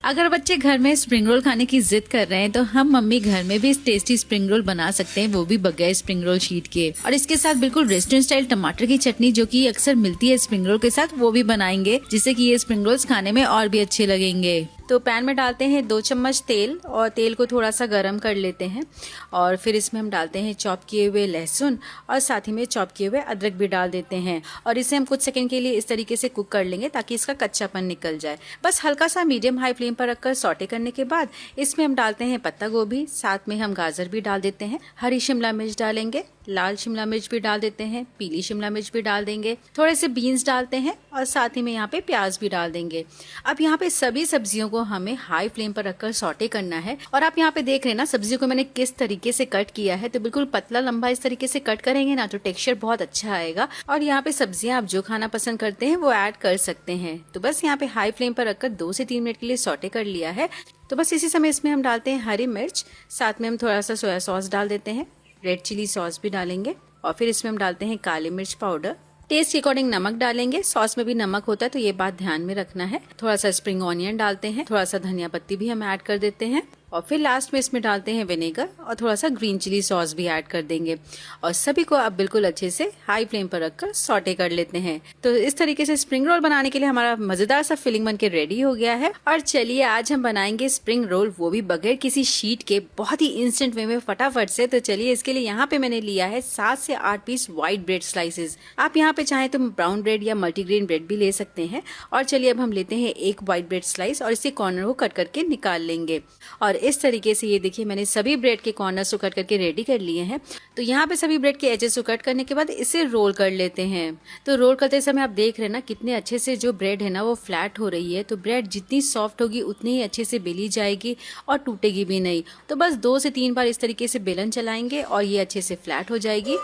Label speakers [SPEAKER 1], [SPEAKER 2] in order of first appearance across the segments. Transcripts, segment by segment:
[SPEAKER 1] अगर बच्चे घर में स्प्रिंग रोल खाने की जिद कर रहे हैं तो हम मम्मी घर में भी टेस्टी स्प्रिंग रोल बना सकते हैं, वो भी बगैर स्प्रिंग रोल शीट के। और इसके साथ बिल्कुल रेस्टोरेंट स्टाइल टमाटर की चटनी जो कि अक्सर मिलती है स्प्रिंग रोल के साथ, वो भी बनाएंगे, जिससे कि ये स्प्रिंग रोल्स खाने में और भी अच्छे लगेंगे। तो पैन में डालते हैं 2 चम्मच तेल और तेल को थोड़ा सा गर्म कर लेते हैं और फिर इसमें हम डालते हैं चॉप किए हुए लहसुन और साथ ही में चॉप किए हुए अदरक भी डाल देते हैं और इसे हम कुछ सेकंड के लिए इस तरीके से कुक कर लेंगे ताकि इसका कच्चापन निकल जाए। बस हल्का सा मीडियम हाई फ्लेम पर रखकर सौटे करने के बाद इसमें हम डालते हैं पत्ता गोभी, साथ में हम गाजर भी डाल देते हैं, हरी शिमला मिर्च डालेंगे, लाल शिमला मिर्च भी डाल देते हैं, पीली शिमला मिर्च भी डाल देंगे, थोड़े से बीन्स डालते हैं और साथ ही में यहाँ पे प्याज भी डाल देंगे। अब यहाँ पे सभी सब्जियों को हमें हाई फ्लेम पर रखकर सौटे करना है और आप यहाँ पे देख रहे हैं ना सब्जियों को मैंने किस तरीके से कट किया है। तो बिल्कुल पतला लंबा इस तरीके से कट करेंगे ना तो टेक्सचर बहुत अच्छा आएगा। और यहाँ पे सब्जियां आप जो खाना पसंद करते हैं वो ऐड कर सकते हैं। तो बस यहाँ पे हाई फ्लेम पर रखकर 2 से 3 मिनट के लिए सौटे कर लिया है। तो बस इसी समय इसमें हम डालते हैं हरी मिर्च, साथ में हम थोड़ा सा सोया सॉस डाल देते हैं, रेड चिली सॉस भी डालेंगे और फिर इसमें हम डालते हैं काली मिर्च पाउडर, टेस्ट के अकॉर्डिंग नमक डालेंगे। सॉस में भी नमक होता है तो ये बात ध्यान में रखना है। थोड़ा सा स्प्रिंग ऑनियन डालते हैं, थोड़ा सा धनिया पत्ती भी हम ऐड कर देते हैं और फिर लास्ट में इसमें डालते हैं विनेगर और थोड़ा सा ग्रीन चिली सॉस भी ऐड कर देंगे और सभी को अब बिल्कुल अच्छे से हाई फ्लेम पर रखकर सौटे कर लेते हैं। तो इस तरीके से स्प्रिंग रोल बनाने के लिए हमारा मजेदार सा फिलिंग बनके रेडी हो गया है। और चलिए आज हम बनाएंगे स्प्रिंग रोल, वो भी बगैर किसी शीट के, बहुत ही इंस्टेंट वे में फटाफट से। तो चलिए इसके लिए यहाँ पे मैंने लिया है 7 से 8 पीस व्हाइट ब्रेड स्लाइसेस। आप यहाँ पे चाहें तो ब्राउन ब्रेड या मल्टीग्रेन ब्रेड भी ले सकते हैं। और चलिए अब हम लेते हैं एक व्हाइट ब्रेड स्लाइस और इसके कॉर्नर को कट करके निकाल लेंगे। और इस तरीके से ये देखिए मैंने सभी ब्रेड के कॉर्नर्स को कट करके रेडी कर लिए हैं। तो यहाँ पे सभी ब्रेड के एजेस को कट करने के बाद इसे रोल कर लेते हैं। तो रोल करते समय आप देख रहे हैं ना कितने अच्छे से जो ब्रेड है ना वो फ्लैट हो रही है। तो ब्रेड जितनी सॉफ्ट होगी उतनी ही अच्छे से बेली जाएगी और टूटेगी भी नहीं। तो बस 2 से 3 बार इस तरीके से बेलन चलाएंगे और ये अच्छे से फ्लैट हो जाएगी।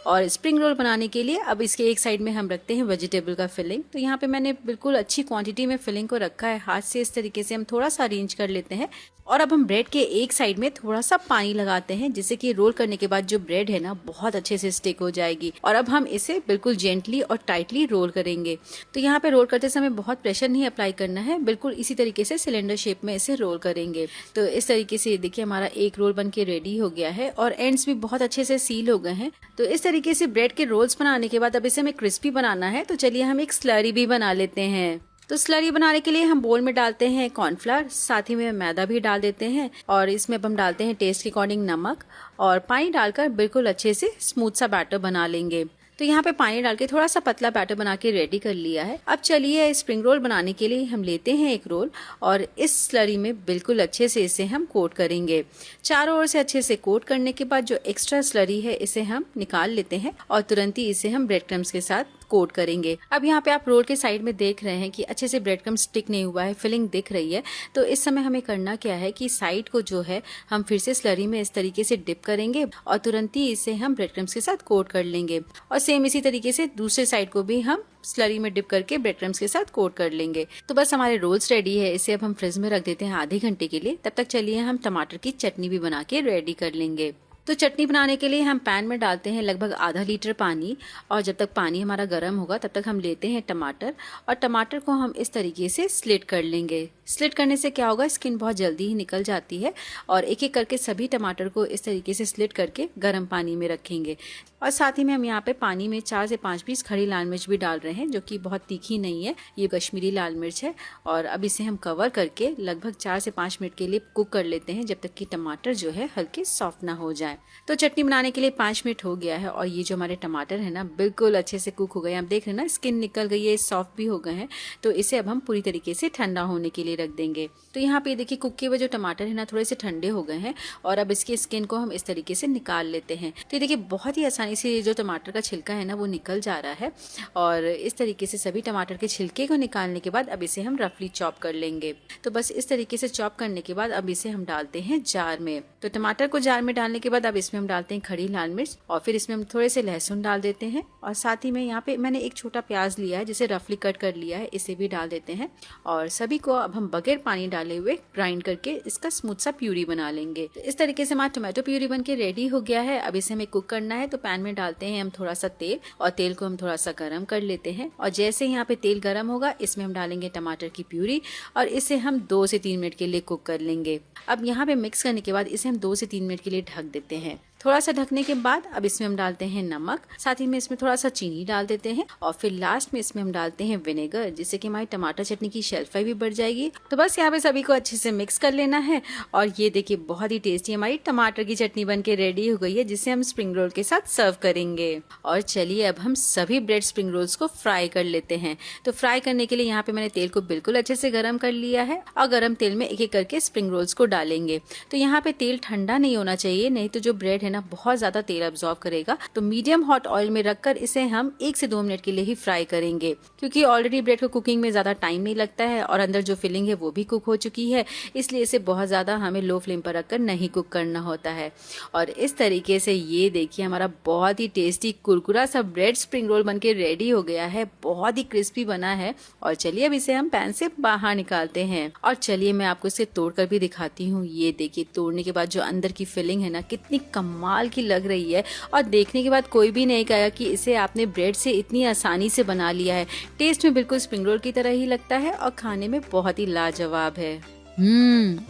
[SPEAKER 1] और स्प्रिंग रोल बनाने के लिए अब इसके एक साइड में हम रखते हैं वेजिटेबल का फिलिंग। तो यहाँ पे मैंने बिल्कुल अच्छी क्वांटिटी में फिलिंग को रखा है। हाथ से इस तरीके से हम थोड़ा सा अरेंज कर लेते हैं और अब हम ब्रेड के एक साइड में थोड़ा सा पानी लगाते हैं जिससे कि रोल करने के बाद जो ब्रेड है ना बहुत अच्छे से स्टिक हो जाएगी। और अब हम इसे बिल्कुल जेंटली और टाइटली रोल करेंगे। तो यहाँ पे रोल करते समय बहुत प्रेशर नहीं अप्लाई करना है, बिल्कुल इसी तरीके से सिलेंडर शेप में इसे रोल करेंगे। तो इस तरीके से देखिए हमारा एक रोल बन के रेडी हो गया है और एंड्स भी बहुत अच्छे से सील हो गए हैं। तो इस तरीके से ब्रेड के रोल्स बनाने के बाद अब इसे हमें क्रिस्पी बनाना है। तो चलिए हम एक स्लरी भी बना लेते हैं। तो स्लरी बनाने के लिए हम बोल में डालते हैं कॉर्नफ्लावर, साथ ही में मैदा भी डाल देते हैं और इसमें अब हम डालते हैं टेस्ट के अकॉर्डिंग नमक और पानी डालकर बिल्कुल अच्छे से स्मूथ सा बैटर बना लेंगे। तो यहाँ पे पानी डाल के थोड़ा सा पतला बैटर बना के रेडी कर लिया है। अब चलिए स्प्रिंग रोल बनाने के लिए हम लेते हैं एक रोल और इस स्लरी में बिल्कुल अच्छे से इसे हम कोट करेंगे। चारों ओर से अच्छे से कोट करने के बाद जो एक्स्ट्रा स्लरी है इसे हम निकाल लेते हैं और तुरंत ही इसे हम ब्रेड क्रम्स के साथ कोट करेंगे। अब यहाँ पे आप रोल के साइड में देख रहे हैं कि अच्छे से ब्रेड क्रम्स स्टिक नहीं हुआ है, फिलिंग दिख रही है। तो इस समय हमें करना क्या है कि साइड को जो है हम फिर से स्लरी में इस तरीके से डिप करेंगे और तुरंत ही इसे हम ब्रेड क्रम्स के साथ कोट कर लेंगे। और सेम इसी तरीके से दूसरे साइड को भी हम स्लरी में डिप करके ब्रेड क्रम्स के साथ कोट कर लेंगे। तो बस हमारे रोल्स रेडी है। इसे अब हम फ्रिज में रख देते हैं आधे घंटे के लिए। तब तक चलिए हम टमाटर की चटनी भी बना के रेडी कर लेंगे। तो चटनी बनाने के लिए हम पैन में डालते हैं लगभग आधा लीटर पानी और जब तक पानी हमारा गर्म होगा तब तक हम लेते हैं टमाटर और टमाटर को हम इस तरीके से स्लिट कर लेंगे। स्लिट करने से क्या होगा, स्किन बहुत जल्दी ही निकल जाती है। और एक एक करके सभी टमाटर को इस तरीके से स्लिट करके गर्म पानी में रखेंगे। और साथ ही में हम यहाँ पे पानी में 4 से 5 पीस खड़ी लाल मिर्च भी डाल रहे हैं जो कि बहुत तीखी नहीं है, ये कश्मीरी लाल मिर्च है। और अब इसे हम कवर करके लगभग 4 से 5 मिनट के लिए कुक कर लेते हैं जब तक कि टमाटर जो है हल्के सॉफ्ट ना हो जाए। तो चटनी बनाने के लिए 5 मिनट हो गया है और ये जो हमारे टमाटर है ना बिल्कुल अच्छे से कुक हो गए। आप देख रहे हैं ना स्किन निकल गई है, सॉफ्ट भी हो गए हैं। तो इसे अब हम पूरी तरीके से ठंडा होने के लिए रख देंगे। तो यहाँ पे देखिए कुक किए हुए जो टमाटर है ना थोड़े से ठंडे हो गए हैं और अब इसकी स्किन को हम इस तरीके से निकाल लेते हैं। तो देखिए बहुत ही आसानी से जो टमाटर का छिलका है ना वो निकल जा रहा है। और इस तरीके से सभी टमाटर के छिलके को निकालने के बाद अब इसे हम रफली चॉप कर लेंगे। तो बस इस तरीके से चॉप करने के बाद अब इसे हम डालते हैं जार में। तो टमाटर को जार में डालने के बाद अब इसमें हम डालते हैं खड़ी लाल मिर्च और फिर इसमें हम थोड़े से लहसुन डाल देते हैं और साथ ही में यहाँ पे मैंने एक छोटा प्याज लिया है जिसे रफली कट कर लिया है, इसे भी डाल देते हैं। और सभी को अब हम बगैर पानी डाले हुए ग्राइंड करके इसका स्मूथ सा प्यूरी बना लेंगे। तो इस तरीके से हमारा टोमेटो प्यूरी बन के रेडी हो गया है। अब इसे हमें कुक करना है। तो पैन में डालते हैं हम थोड़ा सा तेल और तेल को हम थोड़ा सा गर्म कर लेते हैं। और जैसे यहाँ पे तेल गर्म होगा इसमें हम डालेंगे टमाटर की प्यूरी और इसे हम 2 से 3 मिनट के लिए कुक कर लेंगे। अब यहाँ पे मिक्स करने के बाद इसे हम 2 से 3 मिनट के लिए ढक देते हैं। थोड़ा सा ढकने के बाद अब इसमें हम डालते हैं नमक, साथ ही में इसमें थोड़ा सा चीनी डाल देते हैं और फिर लास्ट में इसमें हम डालते हैं विनेगर, जिससे कि हमारी टमाटर चटनी की शेल्फ लाइफ भी बढ़ जाएगी। तो बस यहाँ पे सभी को अच्छे से मिक्स कर लेना है और ये देखिए बहुत ही टेस्टी हमारी टमाटर की चटनी बन के रेडी हो गई है, जिसे हम स्प्रिंग रोल के साथ सर्व करेंगे। और चलिए अब हम सभी ब्रेड स्प्रिंग रोल्स को फ्राई कर लेते हैं। तो फ्राई करने के लिए यहाँ पे मैंने तेल को बिल्कुल अच्छे से गर्म कर लिया है और गर्म तेल में एक एक करके स्प्रिंग रोल्स को डालेंगे। तो यहाँ पे तेल ठंडा नहीं होना चाहिए, नहीं तो जो ब्रेड है ना बहुत ज्यादा तेल अब्सॉर्ब करेगा। तो मीडियम हॉट ऑयल में रखकर इसे हम 1 से 2 मिनट के लिए ही फ्राई करेंगे, क्योंकि ऑलरेडी ब्रेड को कुकिंग में ज्यादा टाइम नहीं लगता है और अंदर जो फिलिंग है वो भी कुक हो चुकी है, इसलिए इसे बहुत ज्यादा हमें लो फ्लेम पर रखकर नहीं कुक करना होता है। और इस तरीके से ये देखिए हमारा बहुत ही टेस्टी कुरकुरा सा ब्रेड स्प्रिंग रोल बन के रेडी हो गया है। बहुत ही क्रिस्पी बना है। और चलिए अब इसे हम पैन से बाहर निकालते हैं और चलिए मैं आपको इसे तोड़कर भी दिखाती हूँ। ये देखिए तोड़ने के बाद जो अंदर की फिलिंग है ना कितनी कमाल की लग रही है और देखने के बाद कोई भी नहीं कहेगा कि इसे आपने ब्रेड से इतनी आसानी से बना लिया है। टेस्ट में बिल्कुल स्प्रिंग रोल की तरह ही लगता है और खाने में बहुत ही लाजवाब है।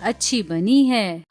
[SPEAKER 1] अच्छी बनी है।